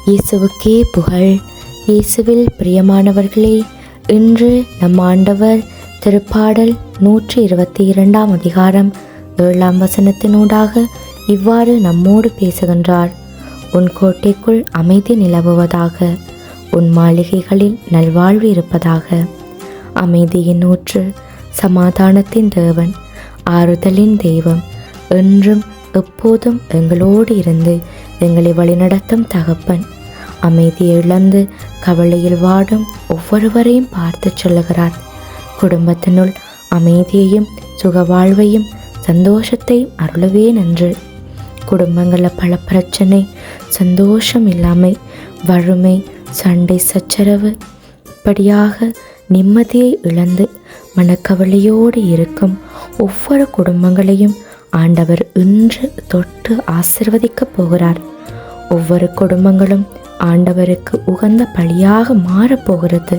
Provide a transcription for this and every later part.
இயேசுவுக்கே புகழ். இயேசுவில் பிரியமானவர்களே, இன்று நம் ஆண்டவர் திருப்பாடல் 122 அதிகாரம் 7 வசனத்தினூடாக இவ்வாறு நம்மோடு பேசுகின்றார். உன் கோட்டைக்குள் அமைதி நிலவுவதாக, உன் மாளிகைகளில் நல்வாழ்வு இருப்பதாக. அமைதியின் ஊற்று, சமாதானத்தின் தேவன், ஆறுதலின் தெய்வம், என்றும் எப்போதும் எங்களோடு இருந்து எங்களை வழிநடத்தும் தகப்பன், அமைதியை இழந்து கவலையில் வாடும் ஒவ்வொருவரையும் பார்த்து சொல்லுகிறார். குடும்பத்தினுள் அமைதியையும் சுகவாழ்வையும் சந்தோஷத்தையும் அருளுவேன் என்று. குடும்பங்களில் பல பிரச்சனை, சந்தோஷம் இல்லாமை, வறுமை, சண்டை சச்சரவு, இப்படியாக நிம்மதியை இழந்து மனக்கவலையோடு இருக்கும் ஒவ்வொரு குடும்பங்களையும் ஆண்டவர் இன்று தொட்டு ஆசிர்வதிக்கப் போகிறார். ஒவ்வொரு குடும்பங்களும் ஆண்டவருக்கு உகந்த பலியாக மாறப்போகிறது.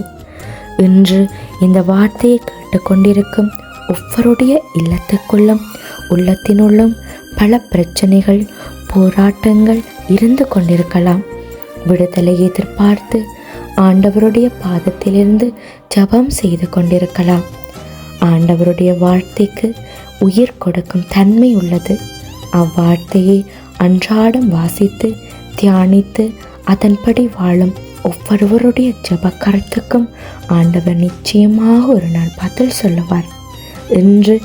இன்று இந்த வார்த்தையை கேட்டுக்கொண்டிருக்கும் ஒவ்வொருடைய இல்லத்துக்குள்ளும் உள்ளத்தினுள்ளும் பல பிரச்சனைகள், போராட்டங்கள் இருந்து கொண்டிருக்கலாம். விடுதலை எதிர்பார்த்து ஆண்டவருடைய பாதத்திலிருந்து ஜெபம் செய்து கொண்டிருக்கலாம். ஆண்டவருடைய வார்த்தைக்கு உயிர் கொடுக்கும் தன்மை உள்ளது. அவ்வார்த்தையை அன்றாடம் வாசித்து தியானித்து அதன்படி வாழும் ஒவ்வொருவருடைய ஜெப கருத்துக்கும் ஆண்டவர் நிச்சயமாக ஒரு நாள் பதில் சொல்லுவார். இன்று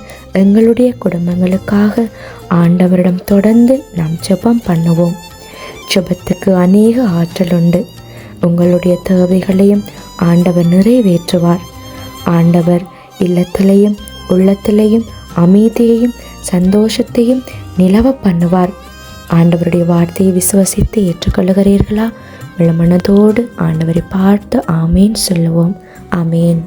எங்களுடைய குடும்பங்களுக்காக ஆண்டவரிடம் தொடர்ந்து நாம் ஜெபம் பண்ணுவோம். ஜெபத்துக்கு அநேக ஆற்றல் உண்டு. உங்களுடைய தேவைகளையும் ஆண்டவர் நிறைவேற்றுவார். ஆண்டவர் இல்லத்திலையும் உள்ளத்திலையும் அமைதியையும் சந்தோஷத்தையும் நிலவ பண்ணுவார். ஆண்டவருடைய வார்த்தையை விசுவசித்து ஏற்றுக்கொள்கிறீர்களா? மனதோடு ஆண்டவரை பார்த்து ஆமேன் சொல்லுவோம். ஆமேன்.